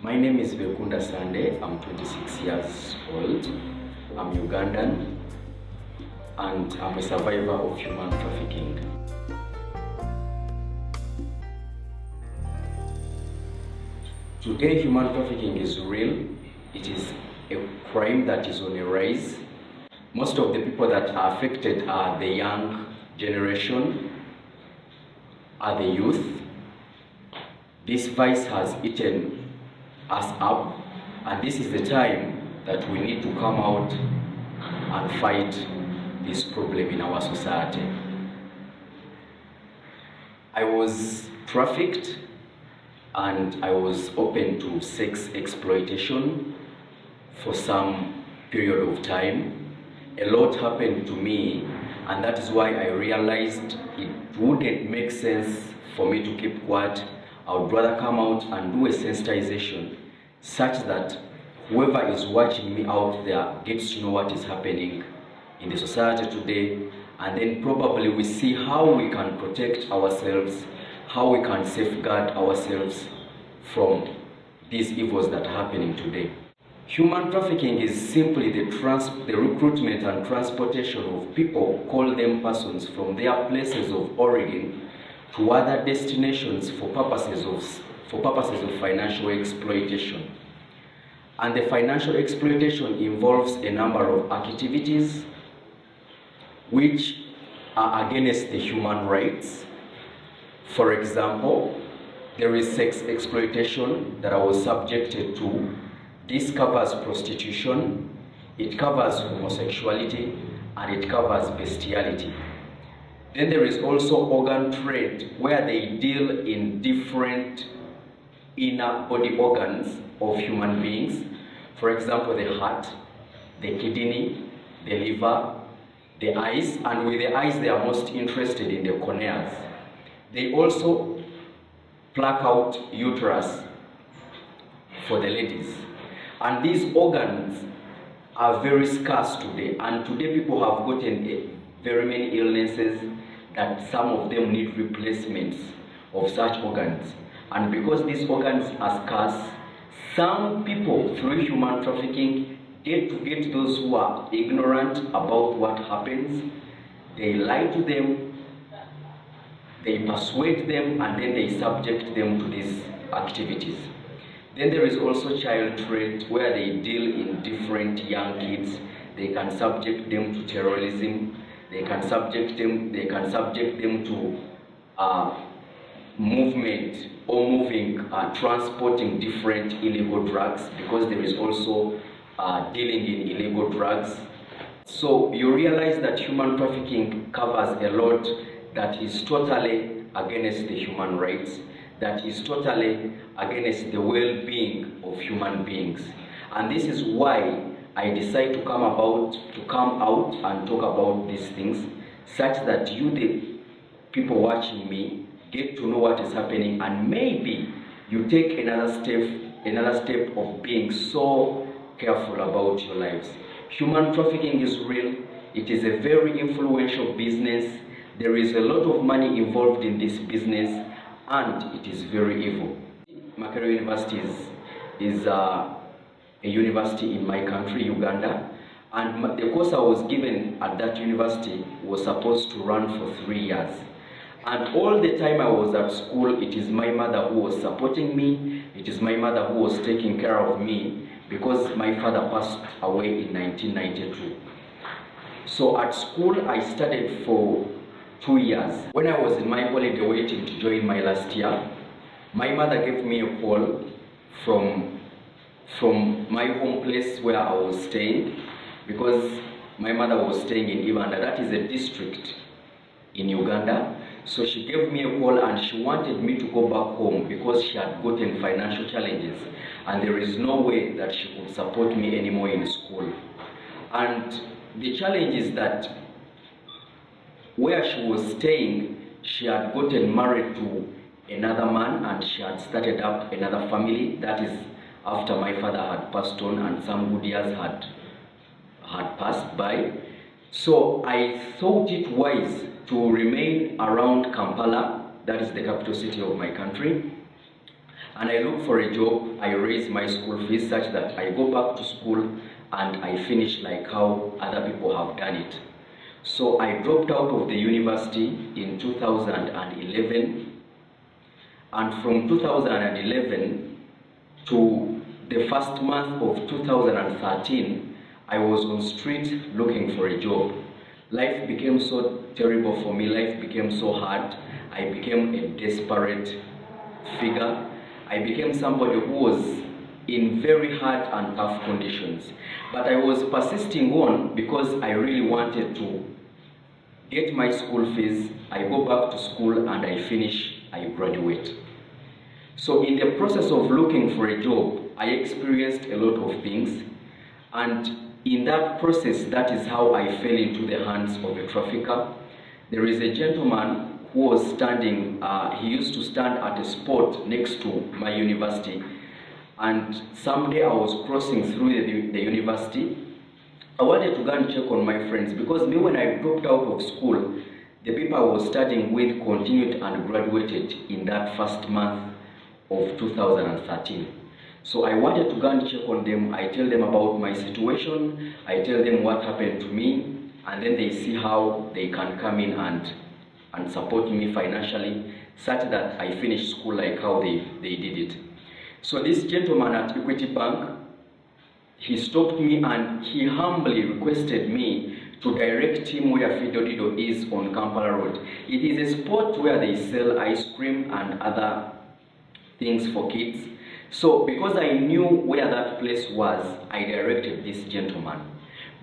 My name is Sande. I'm 26 years old. I'm Ugandan and I'm a survivor of human trafficking. Today, human trafficking is real. It is a crime that is on a rise. Most of the people that are affected are the young generation, are the youth. This vice has eaten us up, and this is the time that we need to come out and fight this problem in our society. I was trafficked and I was open to sex exploitation for some period of time. A lot happened to me, and that is why I realized it wouldn't make sense for me to keep quiet. I would rather come out and do a sensitization such that whoever is watching me out there gets to know what is happening in the society today, and then probably we see how we can protect ourselves, how we can safeguard ourselves from these evils that are happening today. Human trafficking is simply the recruitment and transportation of people, call them persons, from their places of origin to other destinations for purposes of financial exploitation. And the financial exploitation involves a number of activities which are against the human rights. For example, there is sex exploitation that I was subjected to. This covers prostitution, it covers homosexuality, and it covers bestiality. Then there is also organ trade, where they deal in different inner body organs of human beings. For example, the heart, the kidney, the liver, the eyes, and with the eyes they are most interested in the corneas. They also pluck out uterus for the ladies. And these organs are very scarce today, and today people have gotten very many illnesses that some of them need replacements of such organs. And because these organs are scarce, some people through human trafficking get those who are ignorant about what happens. They lie to them, they persuade them, and then they subject them to these activities. Then there is also child trade, where they deal in different young kids. They can subject them to terrorism. They can subject them to movement or transporting different illegal drugs, because there is also dealing in illegal drugs. So you realize that human trafficking covers a lot that is totally against the human rights, that is totally against the well-being of human beings. And this is why I decide to come out and talk about these things, such that you, the people watching me, get to know what is happening, and maybe you take another step of being so careful about your lives. Human trafficking is real. It is a very influential business. There is a lot of money involved in this business, and it is very evil. Makerere University is a university in my country, Uganda, and the course I was given at that university was supposed to run for 3 years. And all the time I was at school, it is my mother who was supporting me, it is my mother who was taking care of me, because my father passed away in 1992. So at school I studied for 2 years. When I was in my holiday waiting to join my last year, my mother gave me a call from my home place where I was staying, because my mother was staying in Uganda. That is a district in Uganda. So she gave me a call and she wanted me to go back home because she had gotten financial challenges and there is no way that she could support me anymore in school. And the challenge is that where she was staying, she had gotten married to another man and she had started up another family. That is after my father had passed on and some good years had passed by. So I thought it wise to remain around Kampala, that is the capital city of my country, and I look for a job. I raise my school fees such that I go back to school and I finish like how other people have done it. So I dropped out of the university in 2011, and from 2011 to the first month of 2013, I was on street looking for a job. Life became so terrible for me, life became so hard. I became a desperate figure. I became somebody who was in very hard and tough conditions. But I was persisting on because I really wanted to get my school fees. I go back to school and I finish, I graduate. So in the process of looking for a job, I experienced a lot of things, and in that process, that is how I fell into the hands of a trafficker. There is a gentleman who was standing, he used to stand at a spot next to my university, and someday I was crossing through the university. I wanted to go and check on my friends, because me, when I dropped out of school, the people I was studying with continued and graduated in that first month of 2013. So I wanted to go and check on them. I tell them about my situation, I tell them what happened to me, and then they see how they can come in and support me financially, such that I finish school like how they did it. So this gentleman at Equity Bank, he stopped me and he humbly requested me to direct him where Fido Dido is on Kampala Road. It is a spot where they sell ice cream and other things for kids. So because I knew where that place was, I directed this gentleman.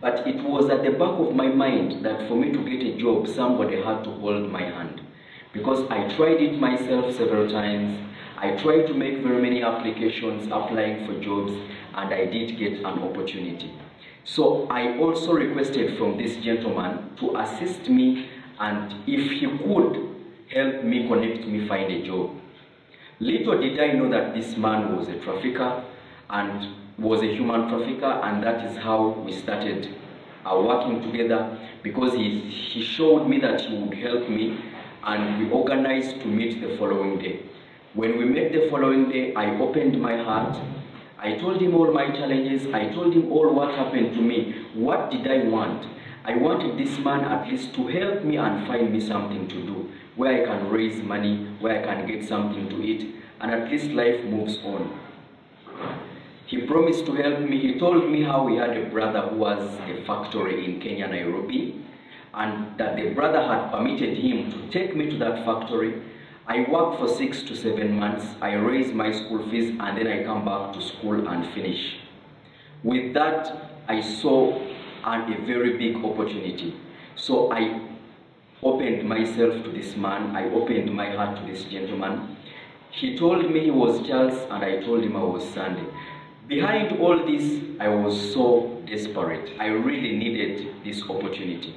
But it was at the back of my mind that for me to get a job, somebody had to hold my hand. Because I tried it myself several times. I tried to make very many applications, applying for jobs, and I did get an opportunity. So I also requested from this gentleman to assist me, and if he could help me, connect me, find a job. Little did I know that this man was a trafficker and was a human trafficker, and that is how we started working together, because he showed me that he would help me, and we organized to meet the following day. When we met the following day, I opened my heart. I told him all my challenges. I told him all what happened to me. What did I want? I wanted this man at least to help me and find me something to do, where I can raise money, where I can get something to eat, and at least life moves on. He promised to help me. He told me how he had a brother who has a factory in Kenya, Nairobi, and that the brother had permitted him to take me to that factory. I worked for 6 to 7 months. I raised my school fees, and then I come back to school and finish. With that, I saw a very big opportunity. So I opened myself to this man. I opened my heart to this gentleman. He told me he was Charles, and I told him I was Sandy. Behind all this, I was so desperate. I really needed this opportunity.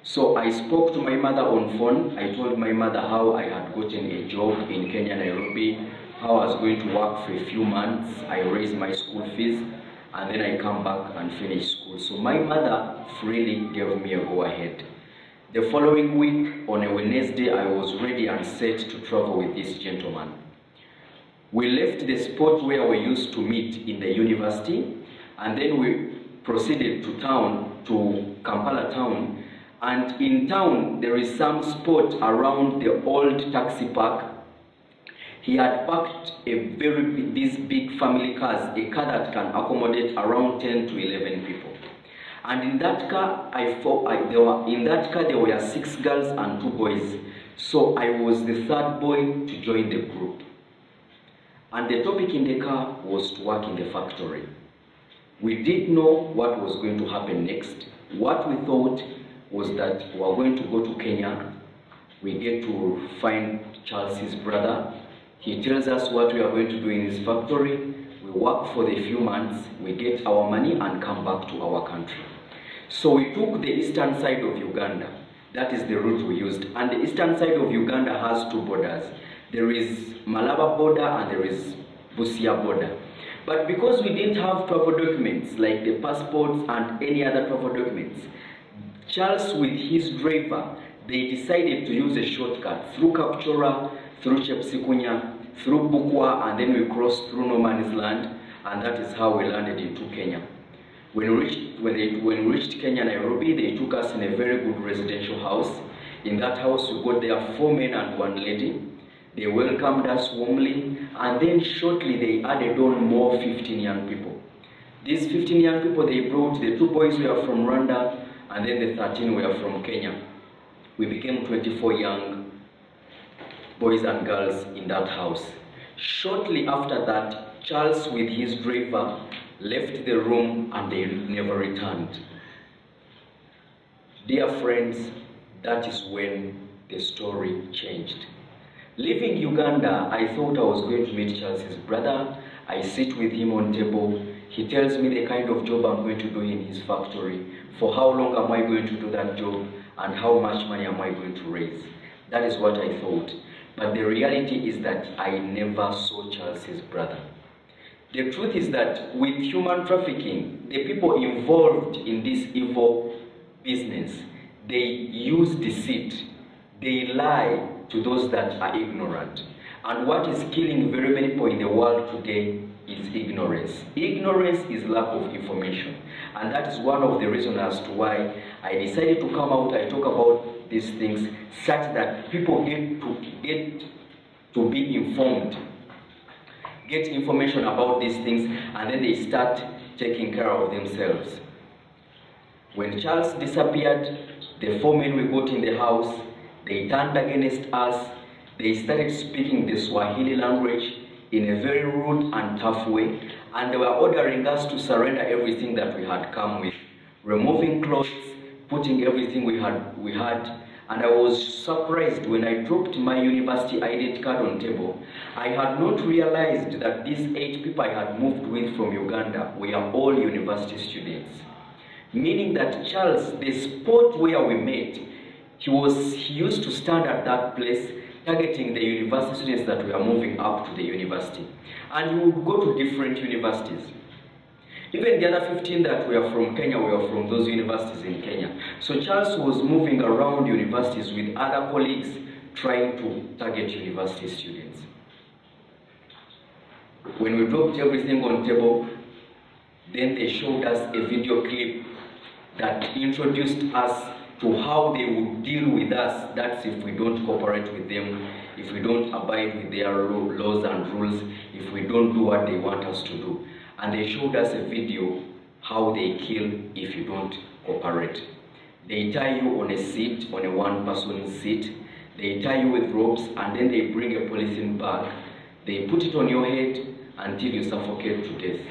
So I spoke to my mother on phone. I told my mother how I had gotten a job in Kenya, Nairobi, how I was going to work for a few months. I raised my school fees, and then I come back and finish school. So my mother freely gave me a go-ahead. The following week, on a Wednesday, I was ready and set to travel with this gentleman. We left the spot where we used to meet in the university, and then we proceeded to town, to Kampala town. And in town, there is some spot around the old taxi park. He had parked these big family cars, a car that can accommodate around 10 to 11 people. And in that car, there were 6 girls and 2 boys. So I was the 3rd boy to join the group. And the topic in the car was to work in the factory. We didn't know what was going to happen next. What we thought was that we were going to go to Kenya. We get to find Charles's brother. He tells us what we are going to do in his factory. We work for the few months, we get our money and come back to our country. So we took the eastern side of Uganda. That is the route we used. And the eastern side of Uganda has 2 borders. There is Malaba border and there is Busia border. But because we didn't have travel documents like the passports and any other travel documents, Charles with his driver, they decided to use a shortcut through Kapchora, through Chepsikunya, through Bukwa, and then we crossed through no man's land, and that is how we landed into Kenya. When we reached Kenya, Nairobi, they took us in a very good residential house. In that house, we got there 4 men and 1 lady. They welcomed us warmly, and then shortly they added on more 15 young people. These 15 young people, they brought, the 2 boys were from Rwanda, and then the 13 were from Kenya. We became 24 young boys and girls in that house. Shortly after that, Charles with his driver left the room and they never returned. Dear friends, that is when the story changed. Leaving Uganda, I thought I was going to meet Charles's brother. I sit with him on table. He tells me the kind of job I'm going to do in his factory. For how long am I going to do that job? And how much money am I going to raise? That is what I thought. But the reality is that I never saw Charles's brother. The truth is that with human trafficking, the people involved in this evil business, they use deceit. They lie to those that are ignorant. And what is killing very many people in the world today is ignorance. Ignorance is lack of information. And that is one of the reasons as to why I decided to come out. I talk about these things such that people get to be informed, get information about these things, and then they start taking care of themselves. When Charles disappeared, the 4 men we got in the house, they turned against us. They started speaking the Swahili language in a very rude and tough way, and they were ordering us to surrender everything that we had come with, removing clothes, putting everything we had. And I was surprised when I dropped my university ID card on table. I had not realized that these 8 people I had moved with from Uganda were all university students. Meaning that Charles, the spot where we met, he used to stand at that place targeting the university students that were moving up to the university. And he would go to different universities. Even the other 15 that were from Kenya were from those universities in Kenya. So Charles was moving around universities with other colleagues trying to target university students. When we dropped everything on table, then they showed us a video clip that introduced us to how they would deal with us. That's if we don't cooperate with them, if we don't abide with their laws and rules, if we don't do what they want us to do. And they showed us a video how they kill if you don't cooperate. They tie you on a seat, on a 1-person seat. They tie you with ropes, and then they bring a polythene bag. They put it on your head until you suffocate to death.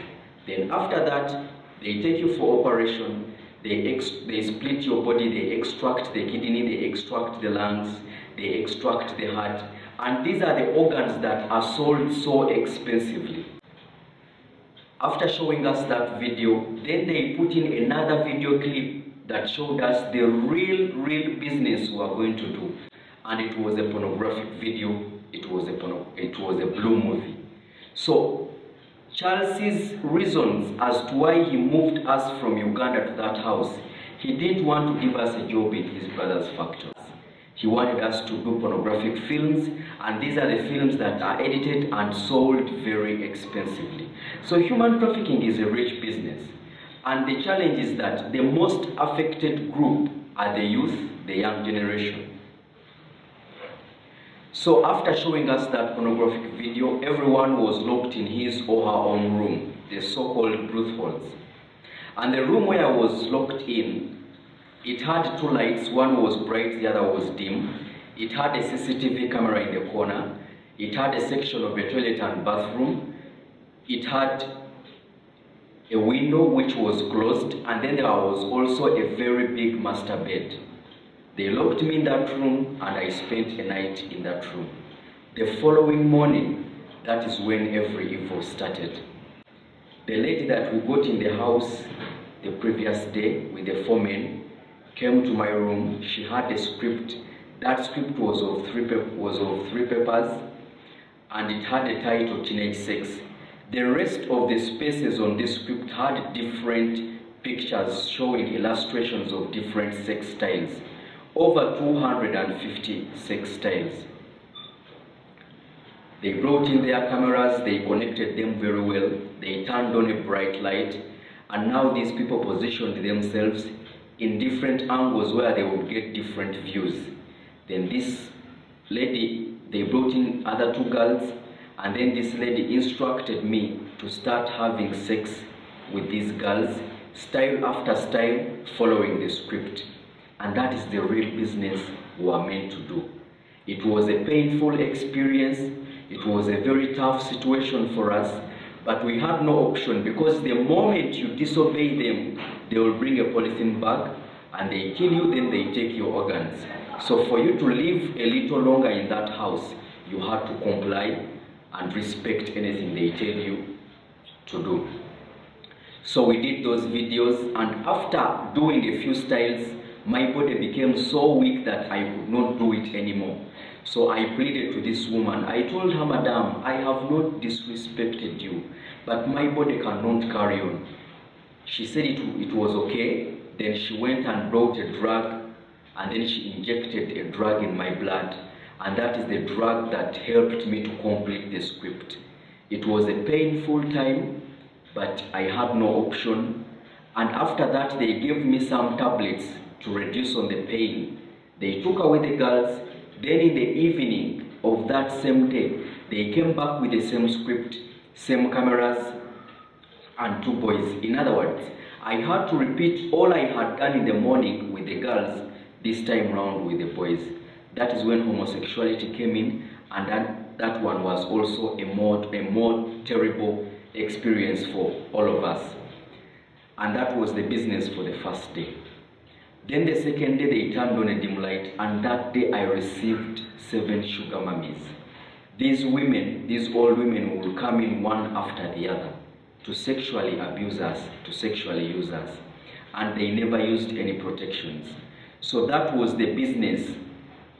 Then after that, they take you for operation. They split your body, they extract the kidney, they extract the lungs, they extract the heart. And these are the organs that are sold so expensively. After showing us that video, then they put in another video clip that showed us the real business we are going to do. And it was a pornographic video, it was a blue movie. So, Charles's reasons as to why he moved us from Uganda to that house, he didn't want to give us a job in his brother's factory. He wanted us to do pornographic films, and these are the films that are edited and sold very expensively. So human trafficking is a rich business, and the challenge is that the most affected group are the youth, the young generation. So after showing us that pornographic video, everyone was locked in his or her own room, the so-called Bruce halls. And the room where I was locked in, it had 2 lights. One was bright, the other was dim. It had a CCTV camera in the corner. It had a section of a toilet and bathroom. It had a window which was closed, and then there was also a very big master bed. They locked me in that room, and I spent a night in that room. The following morning, that is when every evil started. The lady that we got in the house the previous day with the 4 men came to my room. She had a script. That script was of 3 papers, and it had a title, Teenage Sex. The rest of the spaces on this script had different pictures showing illustrations of different sex styles. Over 250 sex styles. They brought in their cameras, they connected them very well, they turned on a bright light, and now these people positioned themselves in different angles where they would get different views. Then this lady, they brought in other two girls, and then this lady instructed me to start having sex with these girls, style after style, following the script. And that is the real business we are meant to do. It was a painful experience. It was a very tough situation for us, but we had no option, because the moment you disobey them, they will bring a polythene bag and they kill you, then they take your organs. So for you to live a little longer in that house, you had to comply and respect anything they tell you to do. So we did those videos, and after doing a few styles, my body became so weak that I could not do it anymore. So I pleaded to this woman. I told her, Madam, I have not disrespected you, but my body cannot carry on. She said it was okay. Then she went and brought a drug, and then she injected a drug in my blood, and that is the drug that helped me to complete the script. It was a painful time, but I had no option. And after that, they gave me some tablets to reduce on the pain. They took away the girls. Then in the evening of that same day, they came back with the same script, same cameras, and two boys. In other words, I had to repeat all I had done in the morning with the girls, this time round with the boys. That is when homosexuality came in, and that one was also a more terrible experience for all of us. And that was the business for the first day. Then the second day they turned on a dim light, and that day I received 7 sugar mummies. These women, these old women, will come in one after the other to sexually abuse us, to sexually use us, and they never used any protections. So that was the business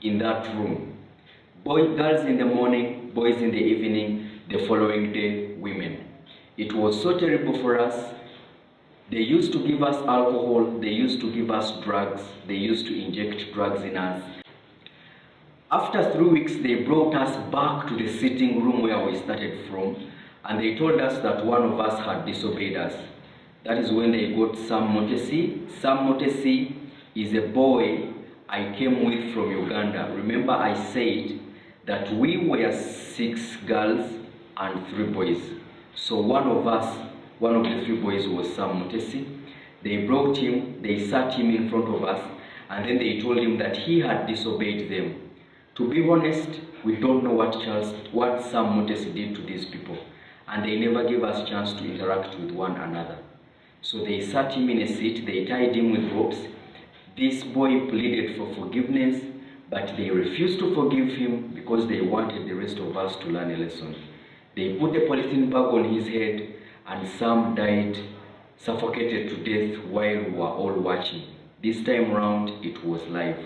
in that room. Girls in the morning, boys in the evening, the following day, women. It was so terrible for us. They used to give us alcohol, they used to give us drugs, they used to inject drugs in us. After 3 weeks, they brought us back to the sitting room where we started from, and they told us that one of us had disobeyed us. That is when they got Sam Motesi. Sam Motesi is a boy I came with from Uganda. Remember, I said that we were 6 girls and 3 boys. So one of the 3 boys was Sam Motesi. They brought him, they sat him in front of us, and then they told him that he had disobeyed them. To be honest, we don't know what Sam Motesi did to these people, and they never gave us a chance to interact with one another. So they sat him in a seat, they tied him with ropes. This boy pleaded for forgiveness, but they refused to forgive him because they wanted the rest of us to learn a lesson. They put a polythene bag on his head, and Sam died, suffocated to death while we were all watching. This time round, it was live.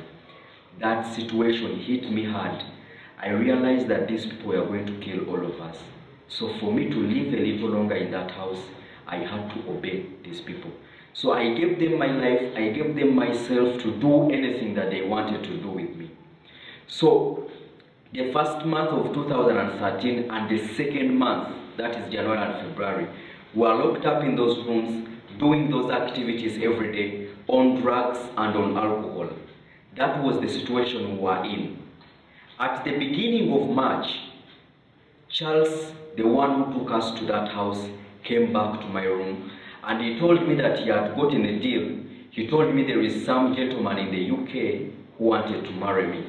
That situation hit me hard. I realized that these people were going to kill all of us. So for me to live a little longer in that house, I had to obey these people. So I gave them my life, I gave them myself to do anything that they wanted to do with me. So the first month of 2013 and the second month, that is January and February, we were locked up in those rooms, doing those activities every day, on drugs and on alcohol. That was the situation we were in. At the beginning of March, Charles, the one who took us to that house, came back to my room, and he told me that he had gotten a deal. He told me there is some gentleman in the UK who wanted to marry me.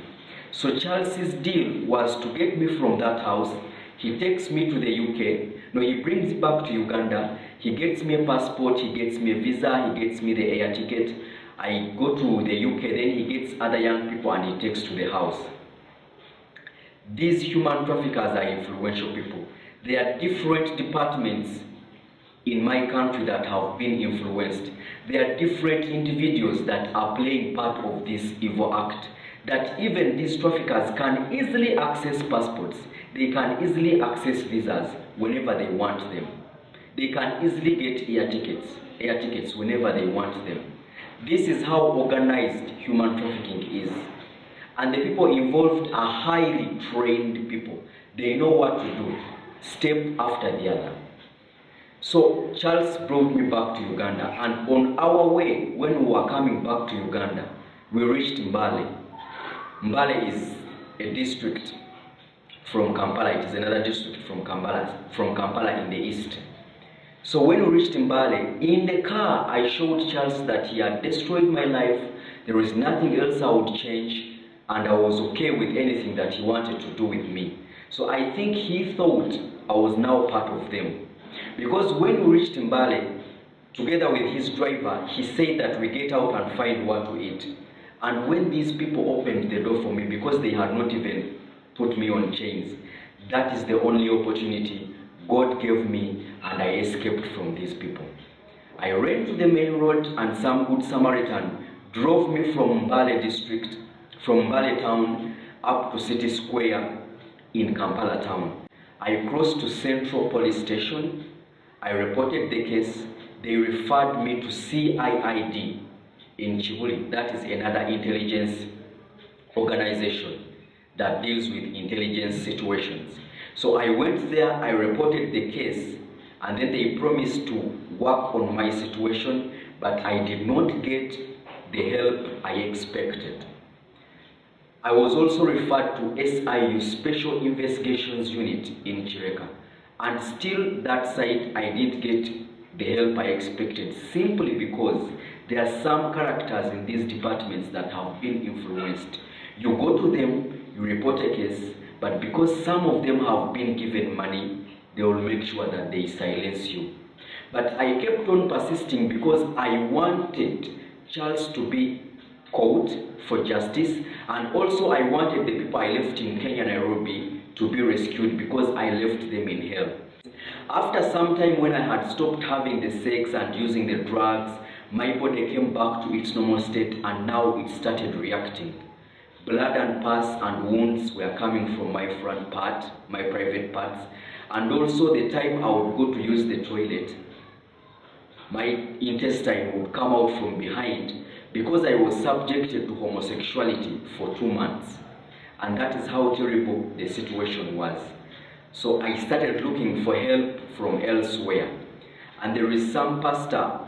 So Charles's deal was to get me from that house. He takes me to the UK. No, he brings me back to Uganda. He gets me a passport, he gets me a visa, he gets me the air ticket. I go to the UK, then he gets other young people and he takes to the house. These human traffickers are influential people. There are different departments in my country that have been influenced. There are different individuals that are playing part of this evil act, that even these traffickers can easily access passports. They can easily access visas whenever they want them. They can easily get air tickets whenever they want them. This is how organized human trafficking is. And the people involved are highly trained people. They know what to do, step after the other. So Charles brought me back to Uganda, and on our way, when we were coming back to Uganda, we reached Mbale. Mbale is a district from Kampala. It is another district from Kampala in the east. So when we reached Mbale, in the car, I showed Charles that he had destroyed my life. There is nothing else I would change, and I was okay with anything that he wanted to do with me. So I think he thought I was now part of them. Because when we reached Mbale, together with his driver, he said that we get out and find what to eat. And when these people opened the door for me, because they had not even put me on chains, that is the only opportunity God gave me, and I escaped from these people. I ran to the main road, and some good Samaritan drove me from Mbale district, from Mbale town, up to City Square in Kampala town. I crossed to Central Police Station. I reported the case. They referred me to CIID in Chibuli. That is another intelligence organization that deals with intelligence situations. So I went there, I reported the case, and then they promised to work on my situation, but I did not get the help I expected. I was also referred to SIU, Special Investigations Unit in Chireka, and still that side I didn't get the help I expected, simply because there are some characters in these departments that have been influenced. You go to them, you report a case, but because some of them have been given money, they will make sure that they silence you. But I kept on persisting because I wanted Charles to be caught for justice, and also I wanted the people I left in Kenya, Nairobi, to be rescued because I left them in hell. After some time, when I had stopped having the sex and using the drugs, my body came back to its normal state, and now it started reacting. Blood and pus and wounds were coming from my front part, my private parts, and also the time I would go to use the toilet, my intestine would come out from behind, because I was subjected to homosexuality for 2 months. And that is how terrible the situation was. So I started looking for help from elsewhere. And there is some pastor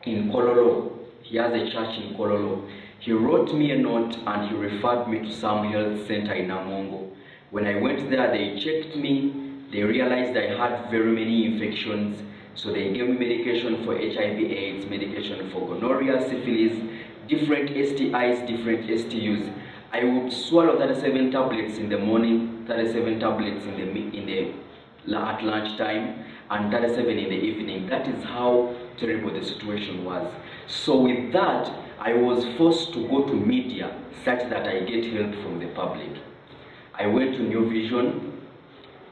in Kololo. He has a church in Kololo. He wrote me a note and he referred me to some health center in Namongo. When I went there, they checked me. They realized I had very many infections. So they gave me medication for HIV/AIDS, medication for gonorrhea, syphilis, different STIs, different STUs. I would swallow 37 tablets in the morning, 37 tablets at lunchtime, and 37 in the evening. That is how terrible the situation was. So with that, I was forced to go to media such that I get help from the public. I went to New Vision.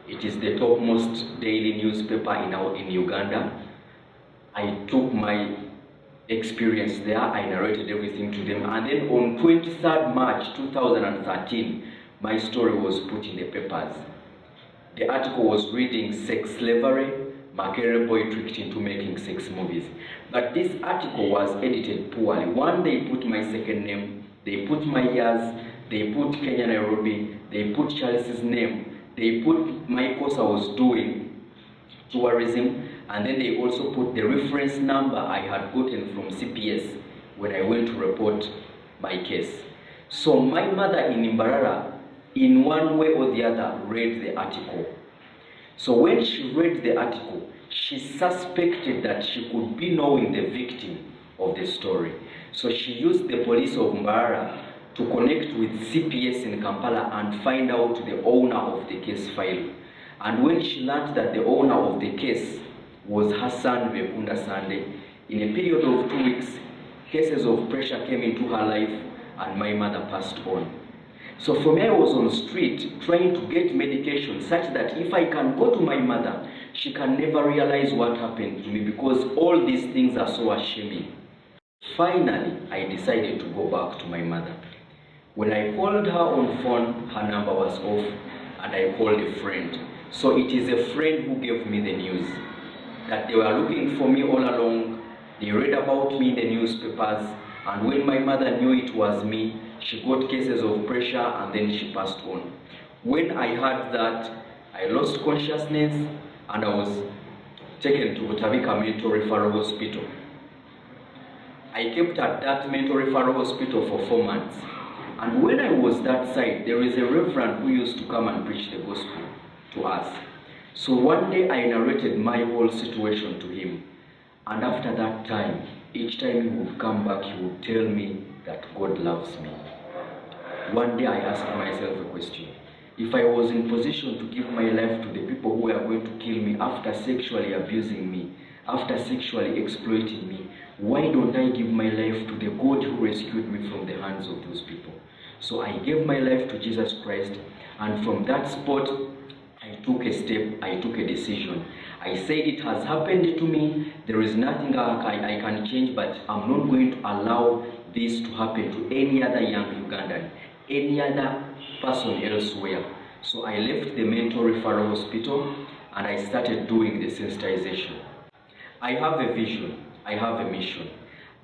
It is the topmost daily newspaper in Uganda. I took my experience there, I narrated everything to them, and then on 23rd March 2013, my story was put in the papers. The article was reading sex slavery, Makere boy tricked into making sex movies. But this article was edited poorly. One, they put my second name, they put my years, they put Kenya, Nairobi, they put Charles's name, they put my course I was doing, tourism, and then they also put the reference number I had gotten from CPS when I went to report my case. So my mother in Imbarara, in one way or the other, read the article. So when she read the article, she suspected that she could be knowing the victim of the story. So she used the police of Imbarara to connect with CPS in Kampala and find out the owner of the case file. And when she learned that the owner of the case was Hassan Vekunda Sande, in a period of 2 weeks, cases of pressure came into her life and my mother passed on. So for me, I was on the street trying to get medication such that if I can go to my mother, she can never realize what happened to me, because all these things are so ashaming. Finally, I decided to go back to my mother. When I called her on phone, her number was off, and I called a friend. So it is a friend who gave me the news that they were looking for me all along. They read about me in the newspapers, and when my mother knew it was me, she got cases of pressure and then she passed on. When I had that, I lost consciousness and I was taken to Butavika Mental Referral Hospital. I kept at that mental referral hospital for 4 months. And when I was that side, there is a reverend who used to come and preach the gospel to us. So one day I narrated my whole situation to him. And after that time, each time he would come back, he would tell me that God loves me. One day I asked myself a question. If I was in position to give my life to the people who were going to kill me after sexually abusing me, after sexually exploiting me, why don't I give my life to the God who rescued me from the hands of those people? So I gave my life to Jesus Christ, and from that spot, I took a step, I took a decision. I say it has happened to me, there is nothing I can change, but I'm not going to allow this to happen to any other young Ugandan, any other person elsewhere. So I left the mental referral hospital and I started doing the sensitization. I have a vision, I have a mission.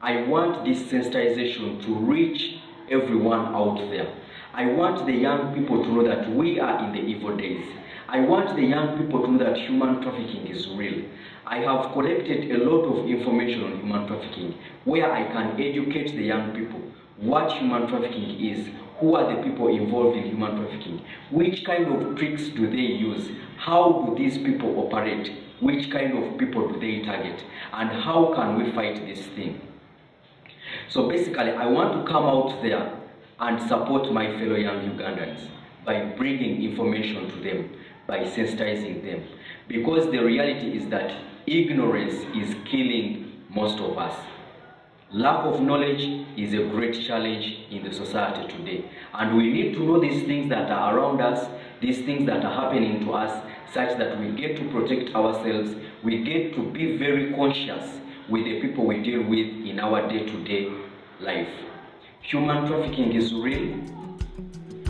I want this sensitization to reach everyone out there. I want the young people to know that we are in the evil days. I want the young people to know that human trafficking is real. I have collected a lot of information on human trafficking where I can educate the young people what human trafficking is, who are the people involved in human trafficking, which kind of tricks do they use, how do these people operate, which kind of people do they target, and how can we fight this thing. So basically, I want to come out there and support my fellow young Ugandans by bringing information to them, by sensitizing them. Because the reality is that ignorance is killing most of us. Lack of knowledge is a great challenge in the society today. And we need to know these things that are around us, these things that are happening to us, such that we get to protect ourselves, we get to be very conscious with the people we deal with in our day-to-day life. Human trafficking is real,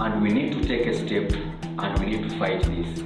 and we need to take a step, and we need to fight this.